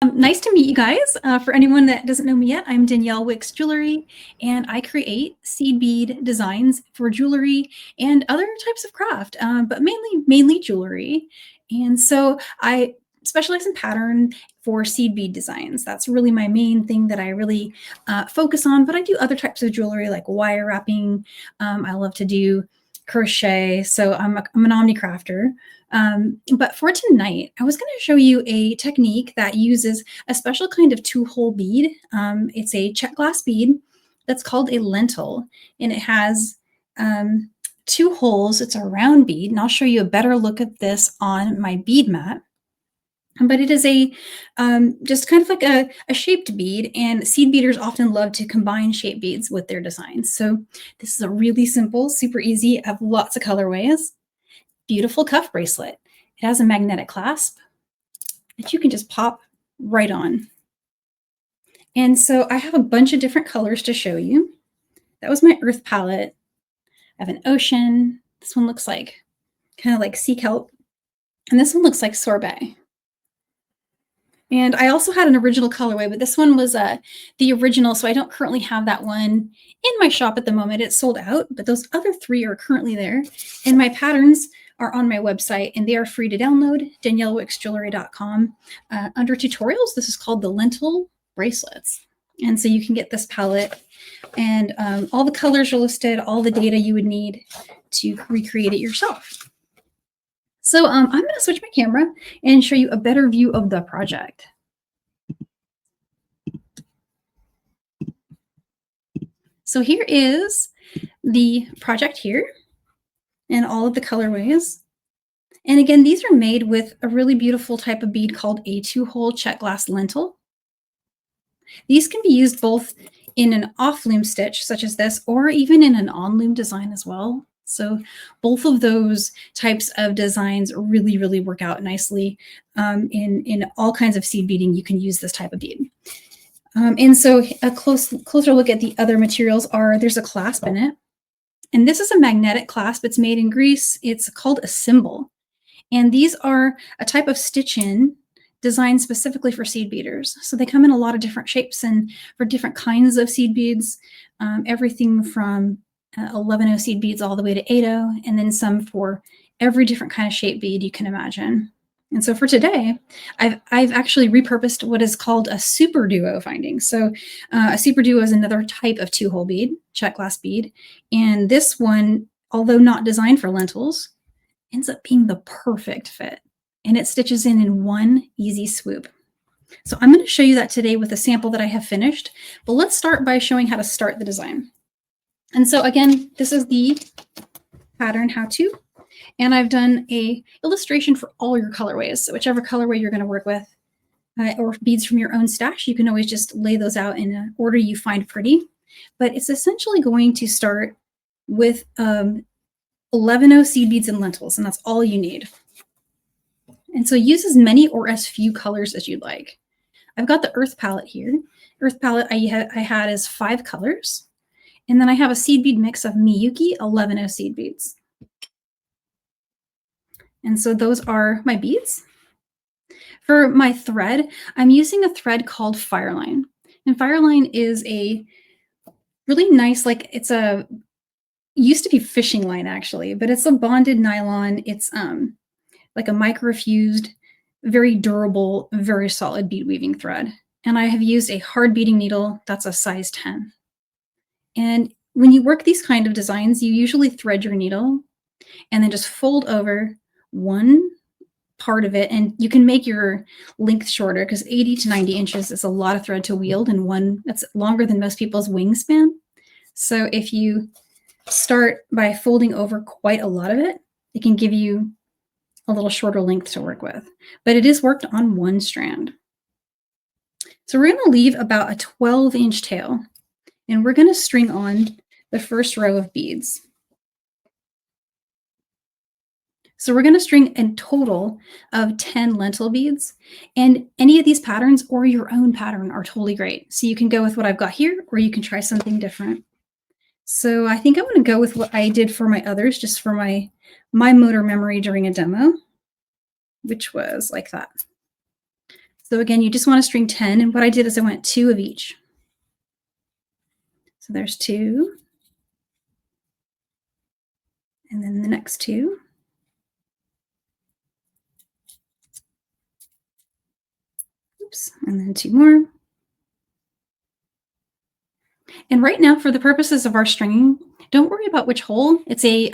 Nice to meet you guys. For anyone that doesn't know me yet, I'm Danielle Wickes Jewelry, and I create seed bead designs for jewelry and other types of craft, but mainly jewelry. And so I specialize in pattern for seed bead designs. That's really my main thing that I really focus on. But I do other types of jewelry like wire wrapping. I love to do crochet. So I'm an omni crafter. But for tonight, I was going to show you a technique that uses a special kind of two-hole bead. It's a check glass bead that's called a lentil, and it has two holes. It's a round bead, and I'll show you a better look at this on my bead mat. But it is a just kind of like a shaped bead, and seed beaders often love to combine shaped beads with their designs. So this is a really simple, super easy, have lots of colorways. Beautiful cuff bracelet. It has a magnetic clasp that you can just pop right on. And so I have a bunch of different colors to show you. That was my earth palette. I have an ocean. This one looks like kind of like sea kelp. And this one looks like sorbet. And I also had an original colorway, but this one was the original, so I don't currently have that one in my shop at the moment. It's sold out, but those other three are currently there. And my patterns are on my website, and they are free to download, daniellewickesjewelry.com. Under tutorials, this is called the Lentil bracelets. And so you can get this palette, and all the colors are listed, all the data you would need to recreate it yourself. So I'm going to switch my camera and show you a better view of the project. So here is the project here and all of the colorways. And again, these are made with a really beautiful type of bead called a two-hole check glass lentil. These can be used both in an off-loom stitch, such as this, or even in an on-loom design as well. So both of those types of designs really, really work out nicely. In all kinds of seed beading, you can use this type of bead. And so a closer look at the other materials there's a clasp in it. And this is a magnetic clasp. It's made in Greece. It's called a symbol. And these are a type of stitch-in designed specifically for seed beaders. So they come in a lot of different shapes and for different kinds of seed beads, everything from 11-0 seed beads all the way to 8-0, and then some for every different kind of shape bead you can imagine. And so for today, I've actually repurposed what is called a super duo finding. So a super duo is another type of two-hole bead, check glass bead. And this one, although not designed for lentils, ends up being the perfect fit. And it stitches in one easy swoop. So I'm going to show you that today with a sample that I have finished. But let's start by showing how to start the design. And so again, this is the pattern how-to, and I've done a illustration for all your colorways. So whichever colorway you're going to work with, or beads from your own stash, you can always just lay those out in an order you find pretty. But it's essentially going to start with 11-0 seed beads and lentils, and that's all you need. And so use as many or as few colors as you'd like. I've got the earth palette here. Earth palette I had is 5 colors. And then I have a seed bead mix of Miyuki 11-0 seed beads. And so those are my beads. For my thread, I'm using a thread called Fireline. And Fireline is a really nice, used to be fishing line actually, but it's a bonded nylon. It's like a microfused, very durable, very solid bead weaving thread. And I have used a hard beading needle that's a size 10. And when you work these kind of designs, you usually thread your needle and then just fold over one part of it. And you can make your length shorter because 80 to 90 inches is a lot of thread to wield in one. That's longer than most people's wingspan. So if you start by folding over quite a lot of it, it can give you a little shorter length to work with. But it is worked on one strand. So we're going to leave about a 12-inch tail. And we're going to string on the first row of beads. So we're going to string a total of 10 lentil beads. And any of these patterns or your own pattern are totally great. So you can go with what I've got here, or you can try something different. So I think I'm going to go with what I did for my others, just for my motor memory during a demo, which was like that. So again, you just want to string 10. And what I did is I went 2 of each. So there's 2. And then the next 2. Oops. And then 2 more. And right now, for the purposes of our stringing, don't worry about which hole. It's a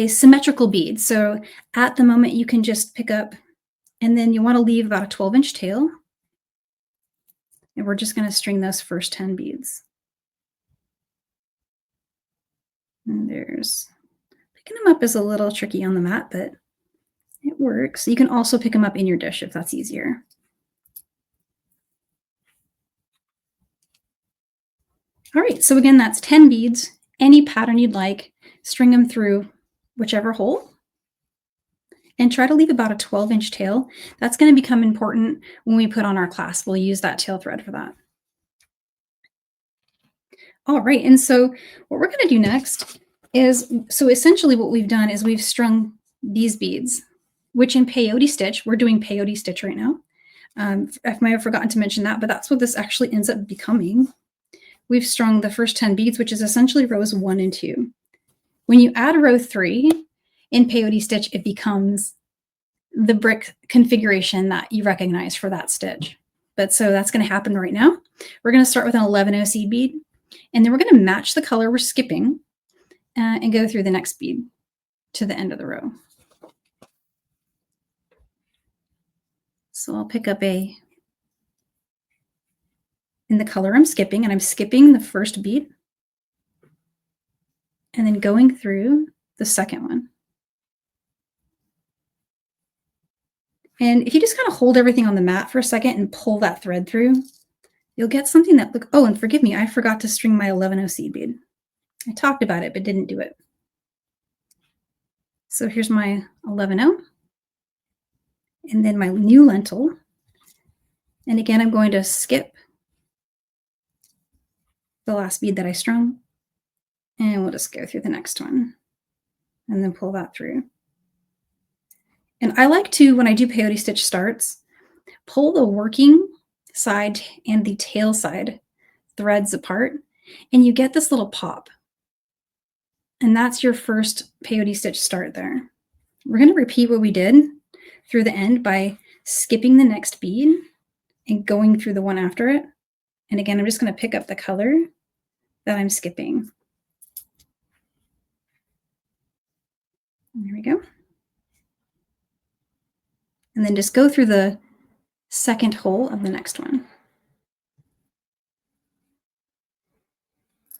symmetrical bead. So at the moment, you can just pick up, and then you want to leave about a 12-inch tail. And we're just going to string those first 10 beads. And there's, picking them up is a little tricky on the mat, but it works. You can also pick them up in your dish if that's easier. All right, so again, that's 10 beads, any pattern you'd like, string them through whichever hole, and try to leave about a 12-inch tail. That's going to become important when we put on our clasp. We'll use that tail thread for that. All right, and so what we're going to do next is, so essentially what we've done is we've strung these beads, which in peyote stitch, we're doing peyote stitch right now. I might have forgotten to mention that, but that's what this actually ends up becoming. We've strung the first 10 beads, which is essentially rows 1 and 2. When you add row 3 in peyote stitch, it becomes the brick configuration that you recognize for that stitch. But so that's going to happen right now. We're going to start with an 11-0 seed bead, and then we're going to match the color we're skipping and go through the next bead to the end of the row. So I'll pick up in the color I'm skipping, and I'm skipping the first bead and then going through the second one. And if you just kind of hold everything on the mat for a second and pull that thread through, you'll get something that look, oh, and forgive me, I forgot to string my 11-0 seed bead. I talked about it, but didn't do it. So here's my 11-0, and then my new lentil. And again, I'm going to skip the last bead that I strung, and we'll just go through the next one and then pull that through. And I like to, when I do peyote stitch starts, pull the working side and the tail side threads apart, and you get this little pop. And that's your first peyote stitch start there. We're going to repeat what we did through the end by skipping the next bead and going through the one after it. And again, I'm just going to pick up the color that I'm skipping. There we go. And then just go through the second hole of the next one.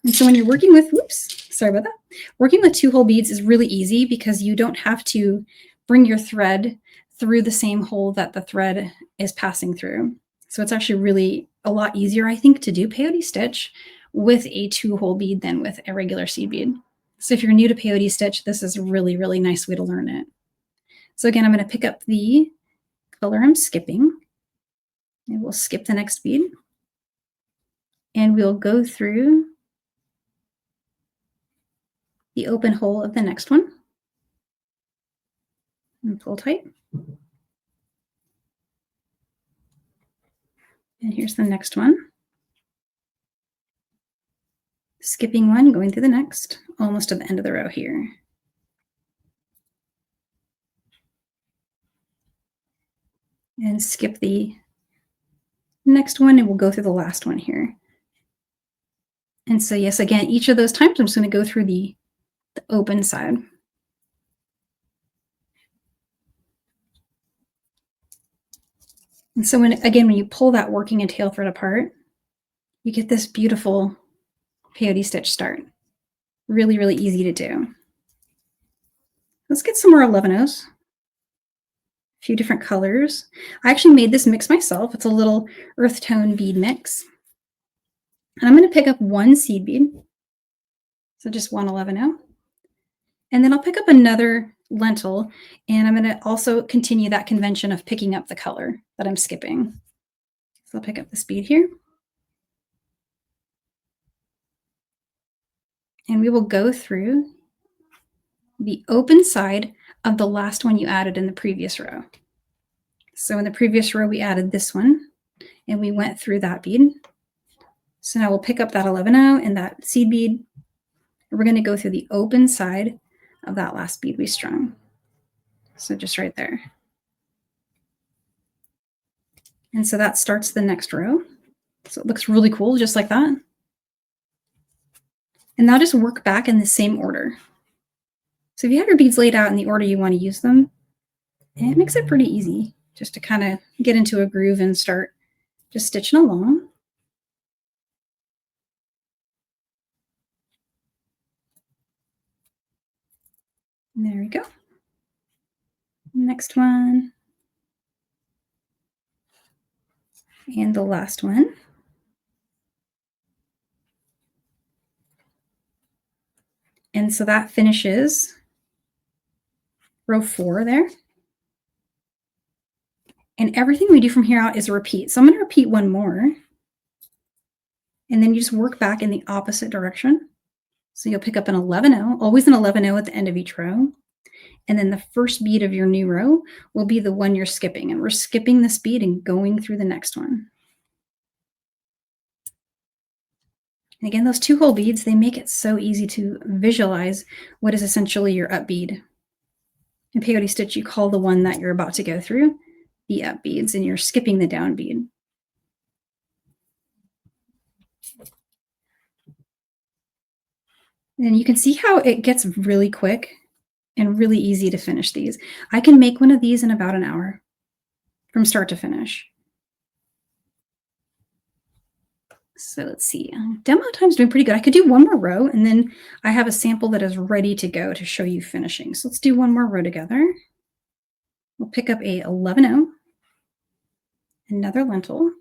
And so when you're working with, sorry about that. Working with 2-hole beads is really easy because you don't have to bring your thread through the same hole that the thread is passing through. So it's actually really a lot easier, I think, to do peyote stitch with a 2-hole bead than with a regular seed bead. So if you're new to peyote stitch, this is a really, really nice way to learn it. So again, I'm going to pick up the color I'm skipping, and we'll skip the next bead, and we'll go through the open hole of the next one and pull tight. And here's the next one. Skipping one, going through the next, almost to the end of the row here. And skip the next one, and we'll go through the last one here. And so yes, again, each of those times I'm just going to go through the open side. And so when you pull that working and tail thread apart, you get this beautiful peyote stitch start. Really, really easy to do. Let's get some more 11-0s. A few different colors. I actually made this mix myself. It's a little earth tone bead mix. And I'm going to pick up one seed bead. So just one 11-0. And then I'll pick up another lentil, and I'm going to also continue that convention of picking up the color that I'm skipping. So I'll pick up this bead here. And we will go through the open side of the last one you added in the previous row. So in the previous row, we added this one and we went through that bead. So now we'll pick up that 11-0 and that seed bead. And we're going to go through the open side of that last bead we strung. So just right there. And so that starts the next row. So it looks really cool, just like that. And now just work back in the same order. So if you have your beads laid out in the order you want to use them, it makes it pretty easy just to kind of get into a groove and start just stitching along. And there we go. Next one. And the last one. And so that finishes row 4 there. And everything we do from here out is a repeat. So I'm going to repeat one more. And then you just work back in the opposite direction. So you'll pick up an 11-0, always an 11-0 at the end of each row. And then the first bead of your new row will be the one you're skipping. And we're skipping this bead and going through the next one. And again, those 2-hole beads, they make it so easy to visualize what is essentially your up bead. In peyote stitch, you call the one that you're about to go through the up beads, and you're skipping the down bead. And you can see how it gets really quick and really easy to finish these. I can make one of these in about an hour from start to finish. So let's see, demo time's doing pretty good. I could do one more row and then I have a sample that is ready to go to show you finishing. So let's do one more row together. We'll pick up a 11-0, another lentil,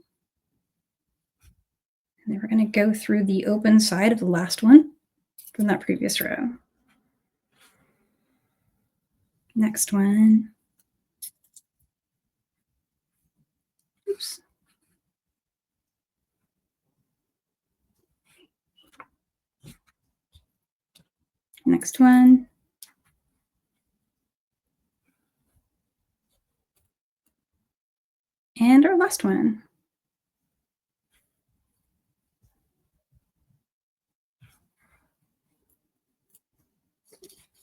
and then we're going to go through the open side of the last one from that previous row. Next one. Oops. Next one. And our last one.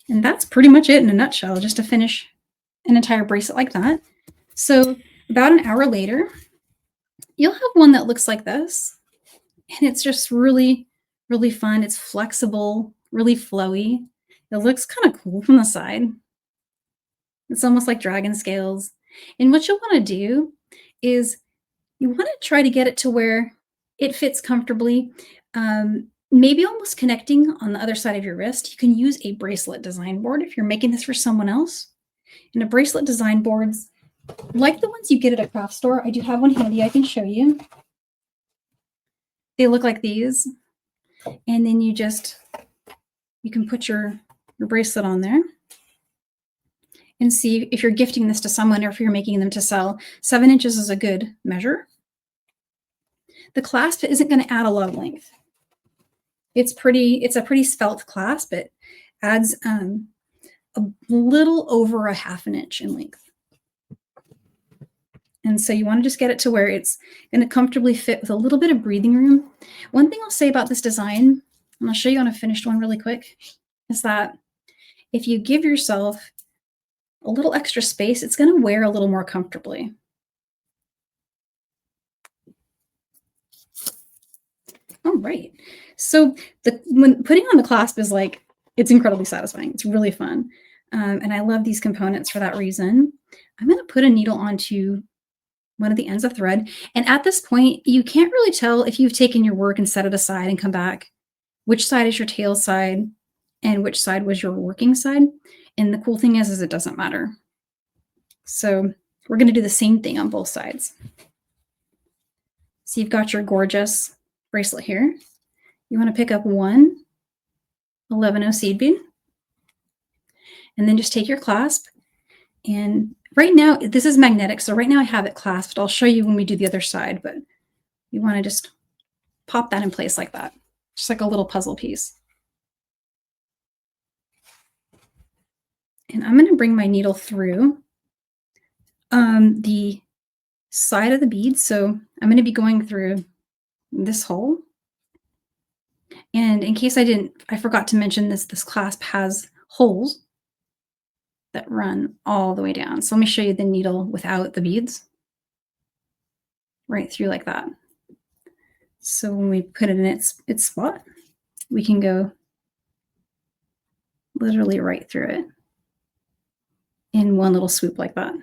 And that's pretty much it in a nutshell, just to finish an entire bracelet like that. So about an hour later, you'll have one that looks like this. And it's just really, really fun. It's flexible, really flowy. It looks kind of cool from the side. It's almost like dragon scales. And what you'll want to do is you want to try to get it to where it fits comfortably, maybe almost connecting on the other side of your wrist. You can use a bracelet design board if you're making this for someone else. And a bracelet design boards, like the ones you get at a craft store, I do have one handy I can show you. They look like these. And then you can put your bracelet on there and see if you're gifting this to someone or if you're making them to sell. 7 inches is a good measure. The clasp isn't going to add a lot of length. It's a pretty svelte clasp. It adds a little over a half an inch in length. And so you want to just get it to where it's going to comfortably fit with a little bit of breathing room. One thing I'll say about this design, and I'll show you on a finished one really quick, is that if you give yourself a little extra space, it's going to wear a little more comfortably. All right. So when putting on the clasp is like, it's incredibly satisfying. It's really fun. And I love these components for that reason. I'm going to put a needle onto one of the ends of thread. And at this point, you can't really tell if you've taken your work and set it aside and come back, which side is your tail side and which side was your working side. And the cool thing is it doesn't matter. So we're going to do the same thing on both sides. So you've got your gorgeous bracelet here. You want to pick up one 11-0 seed bead and then just take your clasp. And right now, this is magnetic. So right now I have it clasped. I'll show you when we do the other side, but you want to just pop that in place like that. Just like a little puzzle piece. And I'm going to bring my needle through the side of the bead. So I'm going to be going through this hole. And in case I forgot to mention this clasp has holes that run all the way down. So let me show you the needle without the beads. Right through like that. So when we put it in its spot, we can go literally right through it in one little swoop like that.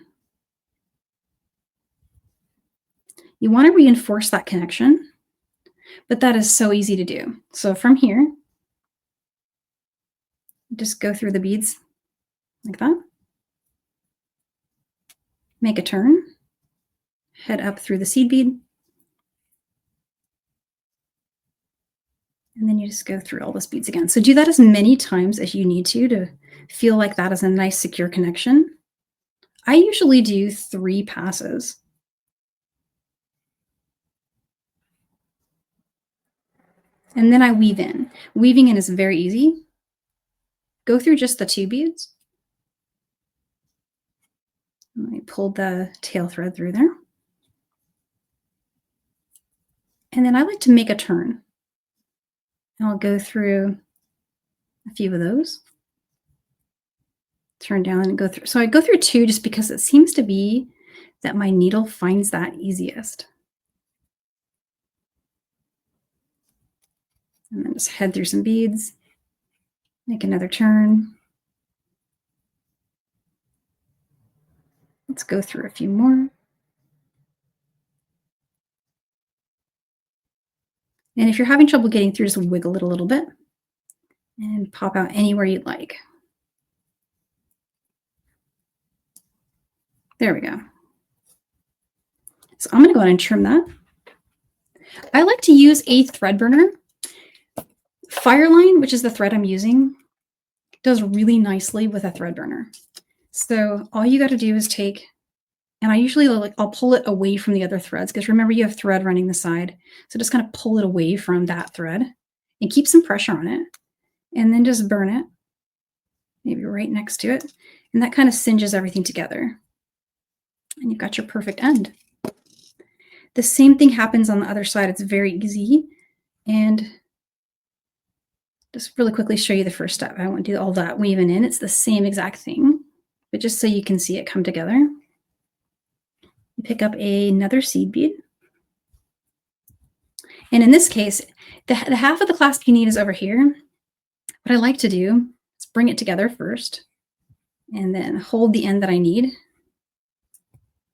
You want to reinforce that connection, but that is so easy to do. So from here, just go through the beads like that. Make a turn, head up through the seed bead, and then you just go through all those beads again. So do that as many times as you need to feel like that is a nice secure connection. I usually do 3 passes. And then I weave in. Weaving in is very easy. Go through just the 2 beads. I pulled the tail thread through there. And then I like to make a turn. I'll go through a few of those. Turn down and go through. So I go through 2 just because it seems to be that my needle finds that easiest. And then just head through some beads. Make another turn. Let's go through a few more. And if you're having trouble getting through, just wiggle it a little bit and pop out anywhere you'd like. There we go. So I'm going to go ahead and trim that. I like to use a thread burner. Fireline, which is the thread I'm using, does really nicely with a thread burner. So all you got to do is take, and I usually I'll pull it away from the other threads because remember you have thread running the side. So just kind of pull it away from that thread and keep some pressure on it and then just burn it, maybe right next to it. And that kind of cinches everything together. And you've got your perfect end. The same thing happens on the other side. It's very easy. And just really quickly show you the first step. I won't do all that weaving in. It's the same exact thing, but just so you can see it come together. You pick up another seed bead. And in this case, the half of the clasp you need is over here. What I like to do is bring it together first and then hold the end that I need.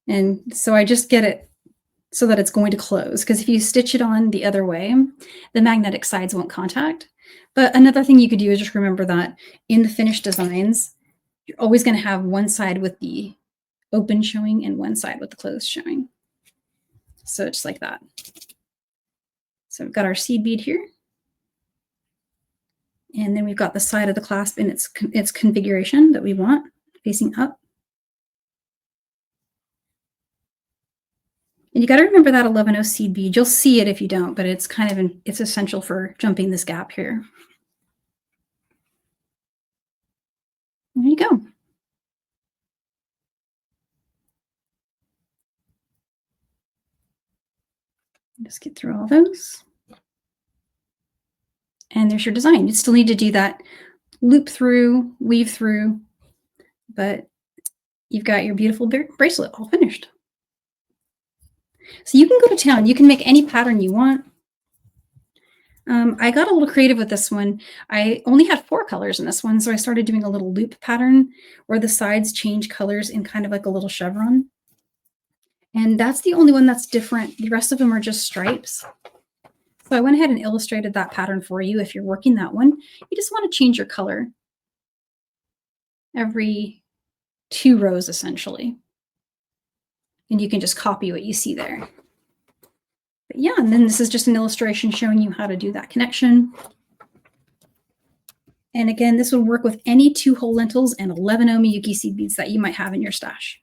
And so I just get it so that it's going to close, because if you stitch it on the other way, the magnetic sides won't contact. But another thing you could do is just remember that in the finished designs, you're always going to have one side with the open showing and one side with the closed showing. So just like that. So we've got our seed bead here. And then we've got the side of the clasp in its configuration that we want, facing up. And you got to remember that 11-0 seed bead. You'll see it if you don't, but it's kind of it's essential for jumping this gap here. There you go. Just get through all those. And there's your design. You still need to do that loop through, weave through, but you've got your beautiful bracelet all finished. So you can go to town. You can make any pattern you want. I got a little creative with this one. I only had 4 colors in this one, so I started doing a little loop pattern where the sides change colors in kind of like a little chevron. And that's the only one that's different. The rest of them are just stripes. So I went ahead and illustrated that pattern for you. If you're working that one, you just want to change your color every 2 rows, essentially. And you can just copy what you see there. But yeah, and then this is just an illustration showing you how to do that connection. And again, this will work with any 2-hole lentils and 11-0 Miyuki seed beads that you might have in your stash.